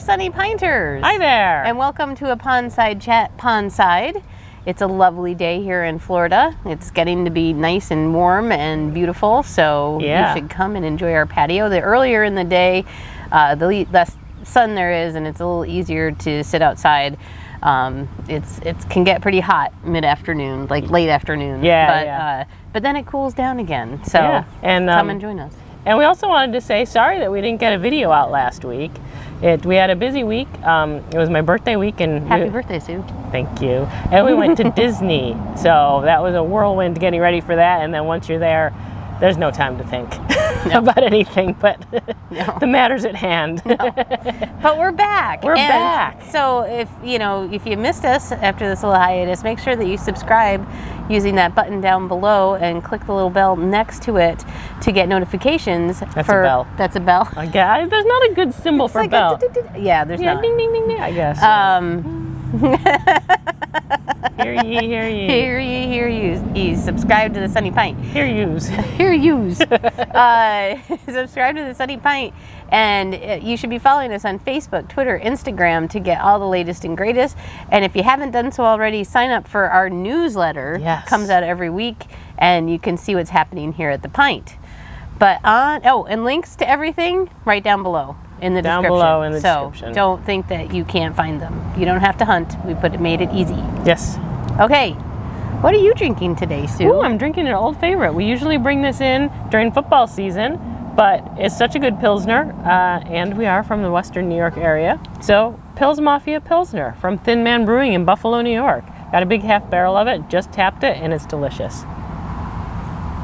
Sunny Pinters. Hi there. And welcome to a Pondside Chat, Pondside. It's a lovely day here in Florida. It's getting to be nice and warm and beautiful, so you should come and enjoy our patio. The earlier in the day, the less sun there is, and it's a little easier to sit outside. It can get pretty hot mid-afternoon, like late afternoon. But then it cools down again. So come and join us. And we also wanted to say sorry that we didn't get a video out last week. We had a busy week. It was my birthday week, and happy birthday, Sue. Thank you. And we went to Disney, so that was a whirlwind getting ready for that. And then once you're there, there's no time to think about anything but the matters at hand. But we're back. We're back. So if you missed us after this little hiatus, make sure that you subscribe using that button down below and click the little bell next to it to get notifications. That's a bell. That's a bell. Yeah, there's not a good symbol for like bell. There's not. Ding, ding, ding, ding, I guess. Hear ye, hear ye. Hear ye, hear ye. Subscribe to the Sunny Pint. Hear yous. Hear yous. Subscribe to the Sunny Pint. And you should be following us on Facebook, Twitter, Instagram to get all the latest and greatest. And if you haven't done so already, sign up for our newsletter. Yes. It comes out every week, and you can see what's happening here at the Pint. But and links to everything right down below in the description. Down below in the description. So don't think that you can't find them. You don't have to hunt. We made it easy. Yes. Okay. What are you drinking today, Sue? Ooh, I'm drinking an old favorite. We usually bring this in during football season, but it's such a good Pilsner, and we are from the Western New York area. So, Mafia Pilsner from Thin Man Brewing in Buffalo, New York. Got a big half barrel of it, just tapped it, and it's delicious.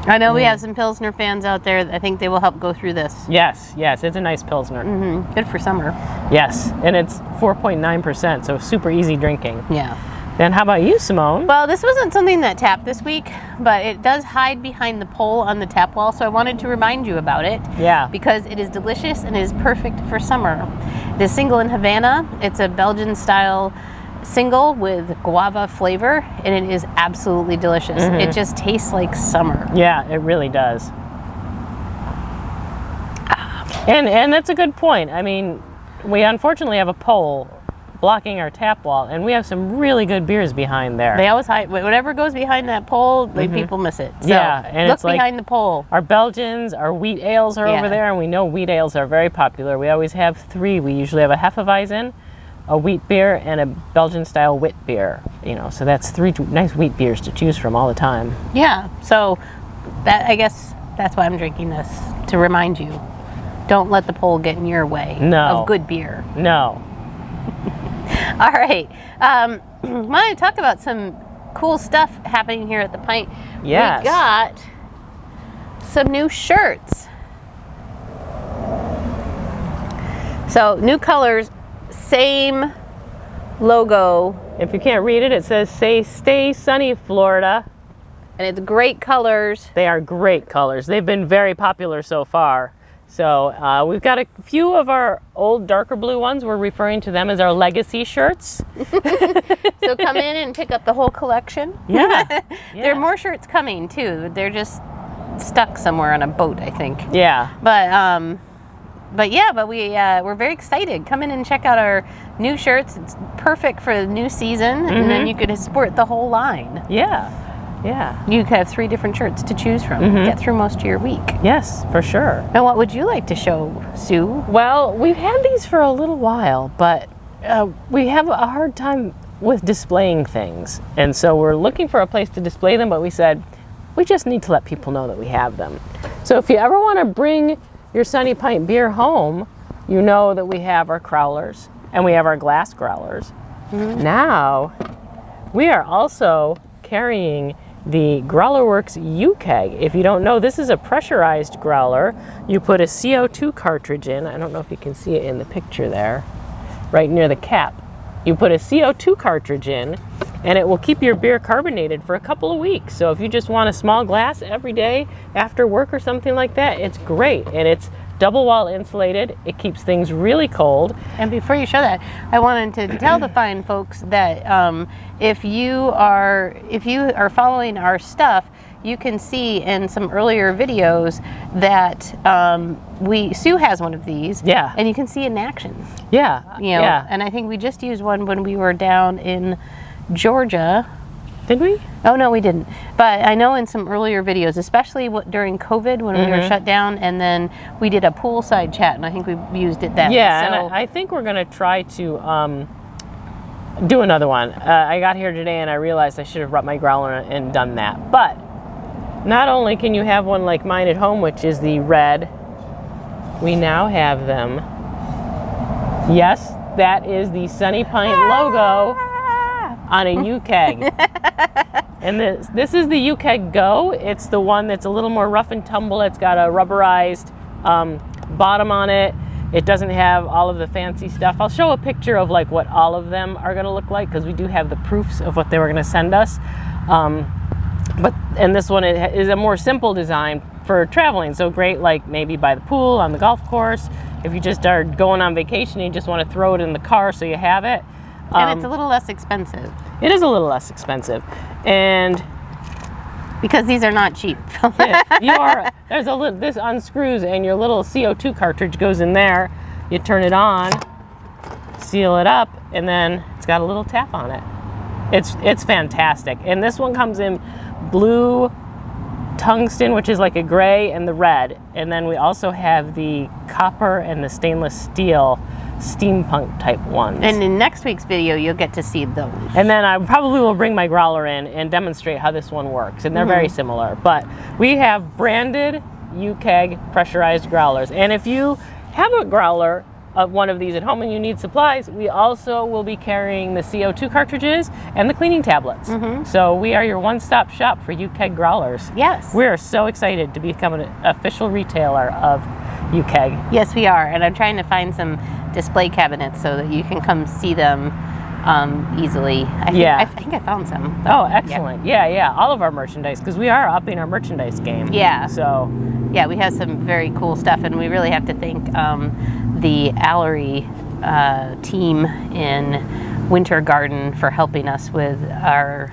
I know we have some Pilsner fans out there. I think they will help go through this. Yes, it's a nice Pilsner. Mm-hmm. Good for summer. Yes, and it's 4.9%, so super easy drinking. Yeah. Then how about you, Simone? Well, this wasn't something that tapped this week, but it does hide behind the pole on the tap wall, so I wanted to remind you about it. Yeah. Because it is delicious and it is perfect for summer. It is single in Havana. It's a Belgian-style single with guava flavor, and it is absolutely delicious. Mm-hmm. It just tastes like summer. Yeah, it really does. And that's a good point. I mean, we unfortunately have a pole blocking our tap wall, and we have some really good beers behind there. They always hide whatever goes behind that pole. People miss it. So and look it's like behind the pole. Our Belgians, our wheat ales are over there, and we know wheat ales are very popular. We always have three. We usually have a Hefeweizen, a wheat beer, and a Belgian-style wit beer. So that's three nice wheat beers to choose from all the time. Yeah. So I guess that's why I'm drinking this, to remind you. Don't let the pole get in your way of good beer. No. All right. I want to talk about some cool stuff happening here at the Pint. Yes. We got some new shirts. So new colors, same logo. If you can't read it, it says Stay Sunny, Florida. And it's great colors. They are great colors. They've been very popular so far. So we've got a few of our old darker blue ones. We're referring to them as our legacy shirts. So come in and pick up the whole collection. Yeah. There are more shirts coming too. They're just stuck somewhere on a boat, I think. Yeah. But we're very excited. Come in and check out our new shirts. It's perfect for the new season, and then you could sport the whole line. Yeah. You could have 3 different shirts to choose from. Get through most of your week. Yes, for sure. And what would you like to show, Sue? Well, we've had these for a little while, but we have a hard time with displaying things. And so we're looking for a place to display them, but we said, we just need to let people know that we have them. So if you ever want to bring your Sunny Pint beer home, you know that we have our crowlers, and we have our glass growlers. Now, we are also carrying the Growlerworks uKeg. If you don't know, this is a pressurized growler. You put a CO2 cartridge in. I don't know if you can see it in the picture there, right near the cap. You put a CO2 cartridge in, and it will keep your beer carbonated for a couple of weeks. So if you just want a small glass every day after work or something like that, it's great. And it's double wall insulated. It keeps things really cold. And before you show that, I wanted to tell the fine folks that if you are following our stuff, you can see in some earlier videos that Sue has one of these. Yeah. And you can see it in action. Yeah. Yeah. And I think we just used one when we were down in Georgia. Did we? Oh, no, we didn't. But I know in some earlier videos, especially during COVID when we were shut down, and then we did a poolside chat, and I think we used it then. Yeah, so, and I think we're going to try to do another one. I got here today, and I realized I should have brought my growler and done that. But not only can you have one like mine at home, which is the red, we now have them. Yes, that is the Sunny Pint logo on a uKeg. And this is the uKeg Go. It's the one that's a little more rough and tumble. It's got a rubberized bottom on it. It doesn't have all of the fancy stuff. I'll show a picture of like what all of them are going to look like because we do have the proofs of what they were going to send us. And this one is a more simple design for traveling. So great, like maybe by the pool, on the golf course. If you just are going on vacation and you just want to throw it in the car so you have it. And it's a little less expensive. It is a little less expensive. And because these are not cheap. This unscrews and your little CO2 cartridge goes in there. You turn it on, seal it up, and then it's got a little tap on it. It's fantastic. And this one comes in blue, tungsten, which is like a gray, and the red. And then we also have the copper and the stainless steel steampunk type ones. And in next week's video, you'll get to see those. And then I probably will bring my growler in and demonstrate how this one works. And they're very similar. But we have branded uKeg pressurized growlers. And if you have a growler of one of these at home and you need supplies, we also will be carrying the CO2 cartridges and the cleaning tablets. So we are your one-stop shop for uKeg growlers. Yes. We are so excited to become an official retailer of uKeg. Yes, we are. And I'm trying to find some display cabinets so that you can come see them easily. I think I found some. Oh, excellent. Yeah. All of our merchandise, because we are upping our merchandise game. Yeah. So. Yeah, we have some very cool stuff, and we really have to thank the Allery team in Winter Garden for helping us with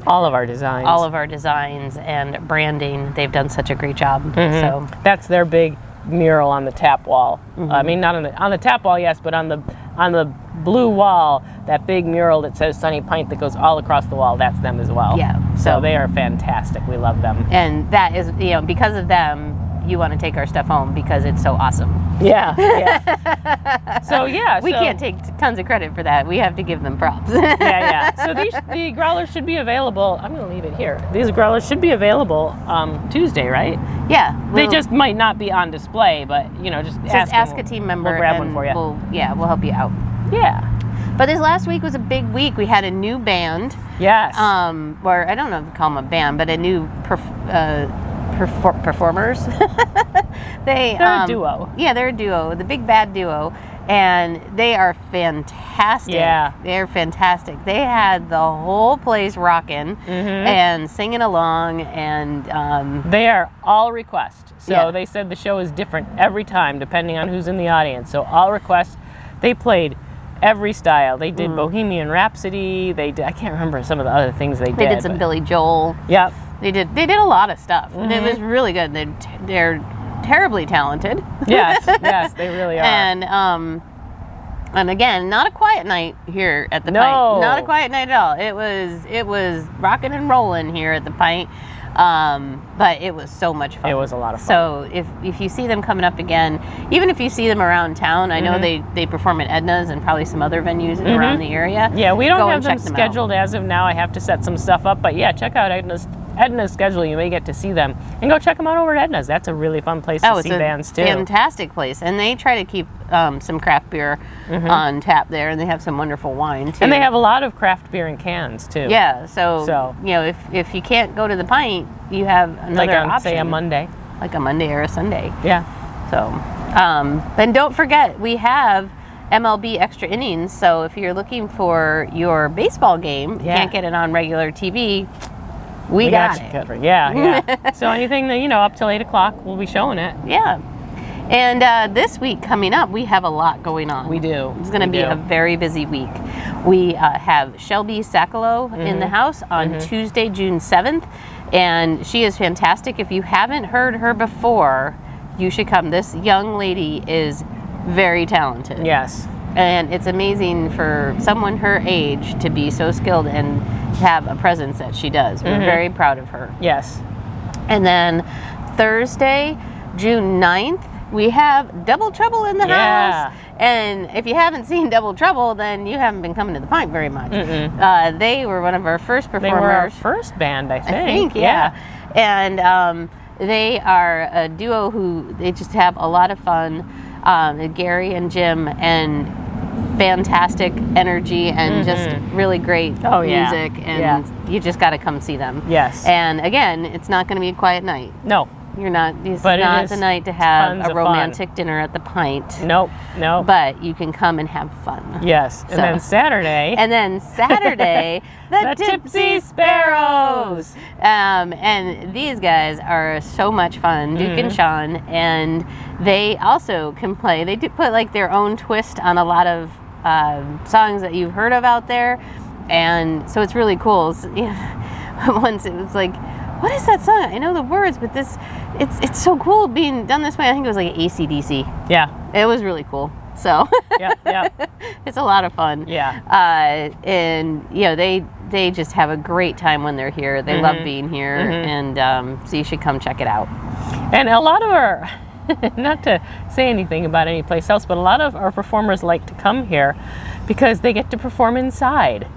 all of our designs and branding. They've done such a great job. So that's their big mural on the tap wall. I mean, not on the tap wall, yes, but on the blue wall, that big mural that says Sunny Pint that goes all across the wall, that's them as well. Yeah. So they are fantastic. We love them. And that is, because of them, you want to take our stuff home because it's so awesome. Yeah. So we can't take tons of credit for that. We have to give them props. Yeah. So the growlers should be available. I'm going to leave it here. These growlers should be available Tuesday, right? Yeah. They just might not be on display, but just ask a team member. We'll grab one for you. We'll help you out. Yeah. But this last week was a big week. We had a new band. Yes. Or I don't know if you call them a band, but a new performers. They're a duo. Yeah, they're a duo, the Big Bad Duo, and they are fantastic. Yeah. They're fantastic. They had the whole place rocking and singing along, and they are all request. So they said the show is different every time depending on who's in the audience. So all request. They played every style. They did Bohemian Rhapsody. They did, I can't remember some of the other things they did. They did some Billy Joel. Yep. They did a lot of stuff. It was really good. They're terribly talented. Yes, they really are. And again, not a quiet night here at the Pint. Not a quiet night at all. It was rocking and rolling here at the Pint. But it was so much fun. It was a lot of fun. So if you see them coming up again, even if you see them around town, I know they perform at Edna's and probably some other venues around the area. Yeah, we don't have them scheduled as of now. I have to set some stuff up. But yeah, check out Edna's schedule. You may get to see them. And go check them out over at Edna's. That's a really fun place to see bands too. Fantastic place. And they try to keep some craft beer on tap there, and they have some wonderful wine too. And they have a lot of craft beer in cans too. Yeah, so if you can't go to the Pint, you have another option. Say a Monday. Like a Monday or a Sunday. Yeah. So, and don't forget, we have MLB Extra Innings. So if you're looking for your baseball game, can't get it on regular TV, we got it. Covered. Yeah. So anything that, up till 8 o'clock, we'll be showing it. Yeah. And this week coming up, we have a lot going on. We do. It's going to be a very busy week. We have Shelby Sakalo in the house on Tuesday, June 7th. And she is fantastic. If you haven't heard her before, you should come. This young lady is very talented. Yes. And it's amazing for someone her age to be so skilled and have a presence that she does. We're very proud of her. Yes. And then Thursday, June 9th, we have Double Trouble in the house. And if you haven't seen Double Trouble, then you haven't been coming to the Pint very much. They were one of our first performers. They were our first band, I think. Yeah. And they are a duo who they just have a lot of fun. Gary and Jim, and fantastic energy and just really great music. And you just got to come see them. Yes. And again, it's not going to be a quiet night. No. You're not. This is not the night to have a romantic dinner at the Pint. Nope. But you can come and have fun. Yes. And then Saturday. The Tipsy Sparrows. And these guys are so much fun, Duke and Sean, and they also can play. They do put like their own twist on a lot of songs that you've heard of out there, and so it's really cool. Once it was like, what is that song? I know the words, but it's so cool being done this way. I think it was like AC/DC. Yeah. It was really cool. So yeah. It's a lot of fun. Yeah. And they just have a great time when they're here. They love being here, and so you should come check it out. And a lot of our, not to say anything about any place else, but a lot of our performers like to come here because they get to perform inside.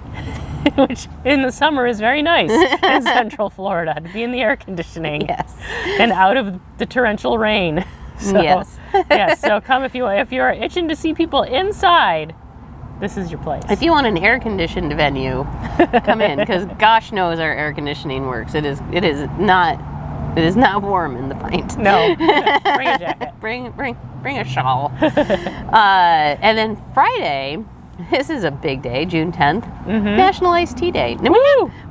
Which in the summer is very nice in Central Florida, to be in the air conditioning. Yes. And out of the torrential rain. So, yes. Yes. So come if you're itching to see people inside, this is your place. If you want an air conditioned venue, come in, because gosh knows our air conditioning works. It is not warm in the Pint. No. Bring a jacket. Bring a shawl. And then Friday. This is a big day, June 10th, National Iced Tea Day. And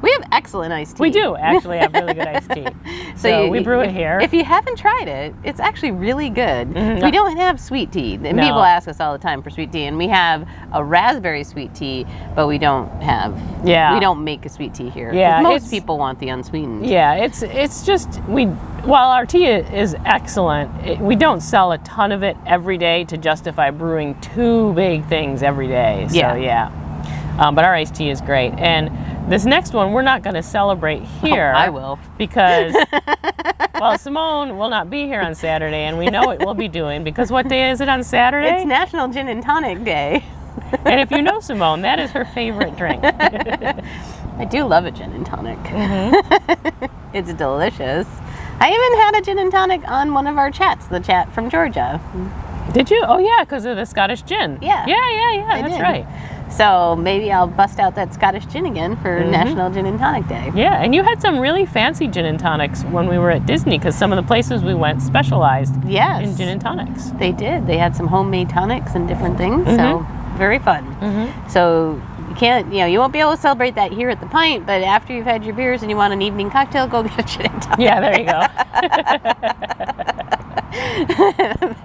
we have excellent iced tea. We do actually have really good iced tea. So we brew it here. If you haven't tried it, it's actually really good. We don't have sweet tea. And people ask us all the time for sweet tea. And we have a raspberry sweet tea, but we don't have, we don't make a sweet tea here. Yeah, most people want the unsweetened. Yeah, it's just, while our tea is excellent, we don't sell a ton of it every day to justify brewing two big things every day. So, but our iced tea is great. And this next one, we're not going to celebrate here. I will. Because, Simone will not be here on Saturday, and we know it will be doing, because what day is it on Saturday? It's National Gin and Tonic Day. And if you know Simone, that is her favorite drink. I do love a gin and tonic. It's delicious. I even had a gin and tonic on one of our chats, the chat from Georgia. Did you? Oh, yeah, because of the Scottish gin. Yeah. Yeah, that's right. So maybe I'll bust out that Scottish gin again for National Gin and Tonic Day. Yeah, and you had some really fancy gin and tonics when we were at Disney, because some of the places we went specialized in gin and tonics. They did. They had some homemade tonics and different things, so very fun. So you can't, you won't be able to celebrate that here at the Pint, but after you've had your beers and you want an evening cocktail, go get a gin and tonic. Yeah, there you go.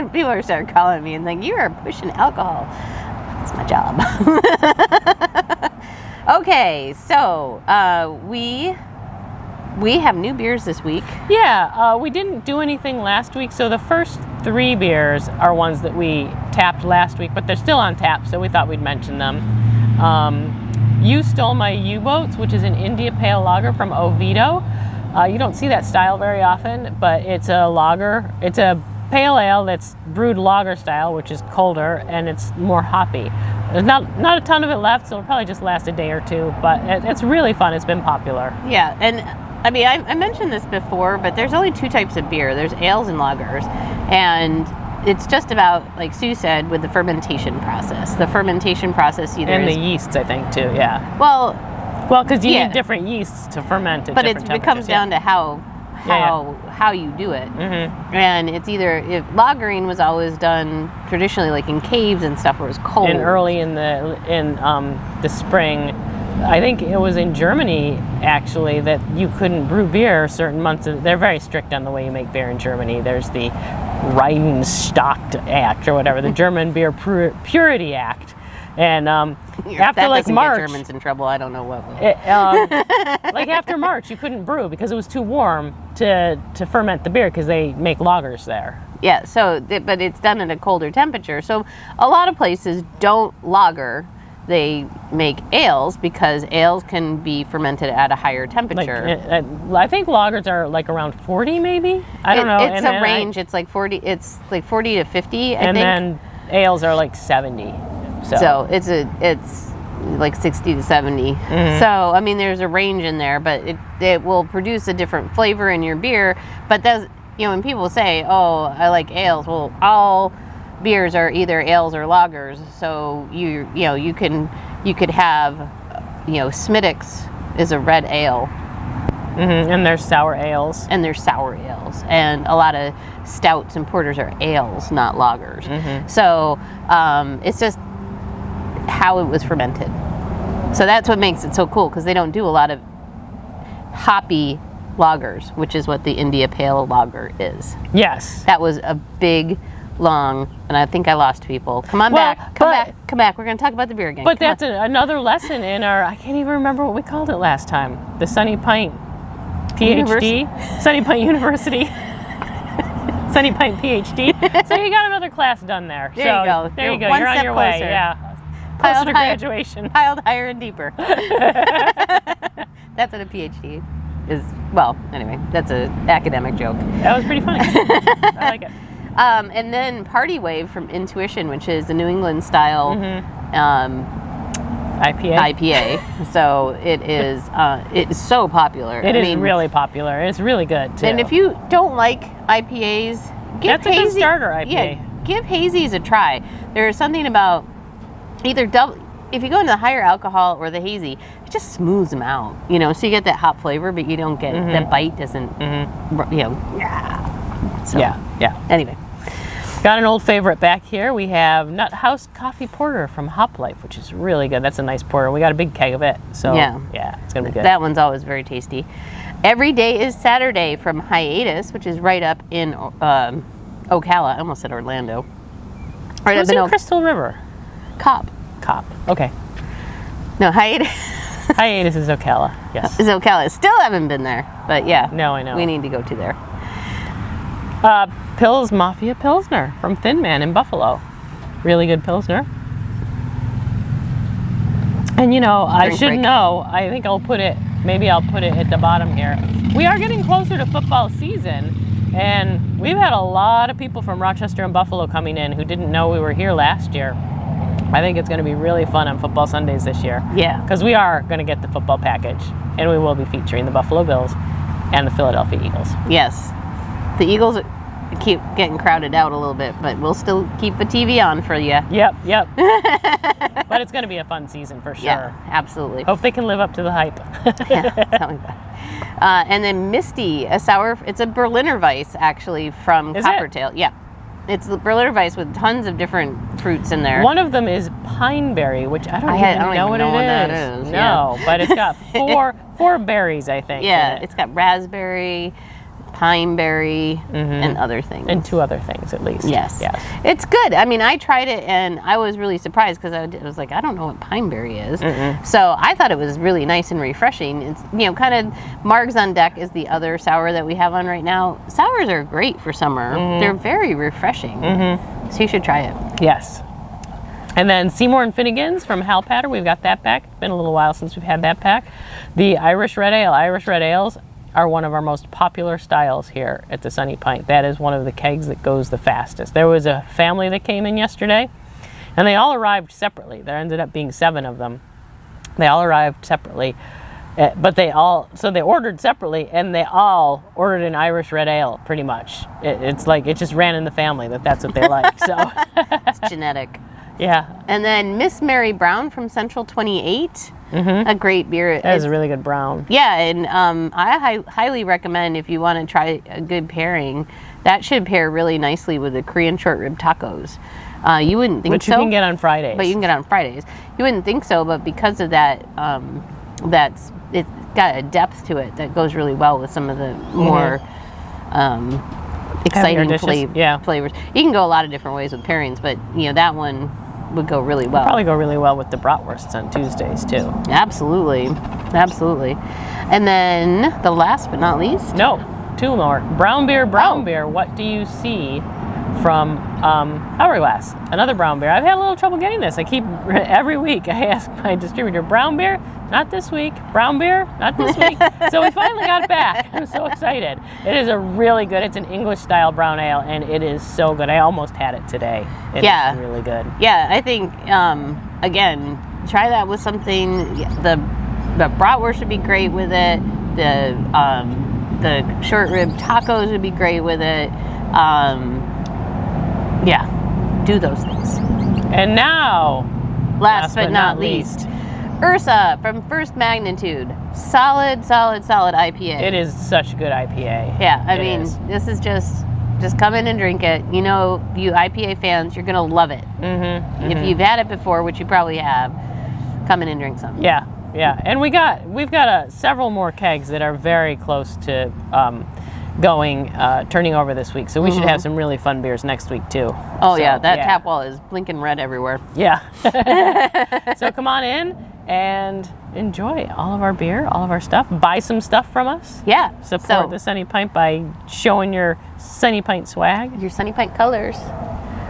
People are starting calling me and like, you are pushing alcohol. That's my job. Okay, so we have new beers this week. Yeah, we didn't do anything last week, so the first 3 beers are ones that we tapped last week, but they're still on tap, so we thought we'd mention them. You Stole My U-Boats, which is an India Pale Lager from Oviedo. You don't see that style very often, but it's a lager. It's a pale ale that's brewed lager style, which is colder, and it's more hoppy. There's not a ton of it left, so it'll probably just last a day or two, but it's really fun. It's been popular. Yeah, and I mean, I mentioned this before, but there's only 2 types of beer. There's ales and lagers, and it's just about, like Sue said, with the fermentation process. The fermentation process either and the yeasts, I think, too, yeah. Well, because you need different yeasts to ferment at different temperatures. But it comes down to how you do it. And it's either, lagering was always done traditionally like in caves and stuff where it was cold. And early in the spring, I think it was in Germany actually that you couldn't brew beer certain months. They're very strict on the way you make beer in Germany. There's the Reinheitsgebot Act or whatever, the German Beer Purity Act. And after like March, get Germans in trouble. I don't know what. Like after March, you couldn't brew because it was too warm to ferment the beer because they make lagers there. Yeah. So, but it's done at a colder temperature. So a lot of places don't lager. They make ales because ales can be fermented at a higher temperature. I think lagers are like around 40, maybe. I don't know. It's a range. It's like 40. It's like 40 to 50. I think. And then ales are like 70. So it's like 60 to 70. Mm-hmm. So I mean, there's a range in there, but it will produce a different flavor in your beer. But that's, when people say, "Oh, I like ales," well, all beers are either ales or lagers. So you could have, Smithwick's is a red ale. Mm-hmm. And there's sour ales. And a lot of stouts and porters are ales, not lagers. Mm-hmm. So it's just how it was fermented. So that's what makes it so cool, because they don't do a lot of hoppy lagers, which is what the India Pale Lager is. Yes. That was a big, long, and I think I lost people. Come back. We're going to talk about the beer again. But that's another lesson in our, I can't even remember what we called it last time. The Sunny Pint PhD. Sunny Pint University. Sunny Pint PhD. So you got another class done there. There you go. There you go. One You're on step your closer. way. Yeah. Closer to graduation. Piled higher and deeper. That's what a PhD is. Well, anyway, that's an academic joke. That was pretty funny. I like it. And then Party Wave from Intuition, which is the New England style IPA. So it's so popular. It is really popular. It's really good too. And if you don't like IPAs, that's a good starter IPA. Yeah, give hazies a try. There's something about either if you go into the higher alcohol or the hazy, it just smooths them out. So you get that hop flavor, but you don't get that bite. Doesn't So, yeah. Anyway. Got an old favorite back here. We have Nut House Coffee Porter from Hop Life, which is really good. That's a nice porter. We got a big keg of it. So yeah, it's going to be good. That one's always very tasty. Every Day is Saturday from Hiatus, which is right up in Ocala. I almost said Orlando. Right up in Crystal River. Cop. Okay. No, Hiatus. Hiatus is Ocala. Yes. Is Ocala. Still haven't been there, but yeah. No, I know. We need to go to there. Mafia Pilsner from Thin Man in Buffalo. Really good Pilsner. And I should know, I think maybe I'll put it at the bottom here. We are getting closer to football season, and we've had a lot of people from Rochester and Buffalo coming in who didn't know we were here last year. I think it's going to be really fun on football Sundays this year. Yeah. Because we are going to get the football package, and we will be featuring the Buffalo Bills and the Philadelphia Eagles. Yes. The Eagles keep getting crowded out a little bit, but we'll still keep a TV on for you. Yep. But it's going to be a fun season for sure. Yeah, absolutely. Hope they can live up to the hype. Yeah, tell me about it. And then Misty, it's a Berliner Weiss, actually, from Coppertail. Yeah. It's the Berliner Weiss with tons of different fruits in there. One of them is pineberry, which I don't even know what that is. No, yeah. But it's got four berries, I think. Yeah, it's got raspberry, pineberry, and other things. And 2 other things, at least. Yes. It's good. I mean, I tried it, and I was really surprised because I was like, I don't know what pineberry is. So I thought it was really nice and refreshing. It's, kind of Marg's on Deck is the other sour that we have on right now. Sours are great for summer. They're very refreshing. So you should try it. Yes. And then Seymour and Finnegan's from Hal Patter. We've got that back. It's been a little while since we've had that pack. The Irish Red Ale. Irish Red Ales are one of our most popular styles here at the Sunny Pint. That is one of the kegs that goes the fastest. There was a family that came in yesterday, and they all arrived separately. There ended up being 7 of them. They all arrived separately, but they ordered separately, and they all ordered an Irish Red Ale, pretty much. It's like it just ran in the family that's what they like. So it's genetic. Yeah. And then Miss Mary Brown from Central 28. A great beer. That is a really good brown. Yeah, and I highly recommend if you want to try a good pairing, that should pair really nicely with the Korean short rib tacos. You wouldn't think so. Which you can get on Fridays. But you can get on Fridays. You wouldn't think so, but because of that, it's got a depth to it that goes really well with some of the more exciting flavors. You can go a lot of different ways with pairings, but that one would go really well. Probably go really well with the bratwursts on Tuesdays too. Absolutely. Absolutely. And then the last but not least. No, 2 more. Brown beer. What do you see from Hourglass? Another brown beer. I've had a little trouble getting this. I keep, every week I ask my distributor, brown beer? Not this week. Brown beer? Not this week. So we finally got it back. I'm so excited. It is a really good, it's an English style brown ale, and it is so good. I almost had it today. It's really good. Yeah, I think, again, try that with something. The bratwurst would be great with it. The short rib tacos would be great with it. Yeah, do those things. And now, last but not least, Ursa from First Magnitude. Solid IPA. it is such a good IPA. Yeah, I mean, this is just come in and drink it. You know, you IPA fans, you're gonna love it. If you've had it before, which you probably have, come in and drink some. Yeah, and we've got several more kegs that are very close to turning over this week. So we should have some really fun beers next week too. Oh, so, that tap wall is blinking red everywhere. Yeah. So come on in and enjoy all of our beer, all of our stuff. Buy some stuff from us. Yeah. Support the Sunny Pint by showing your Sunny Pint swag. Your Sunny Pint colors.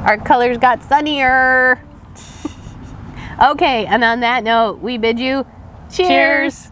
Our colors got sunnier. Okay, and on that note, we bid you cheers.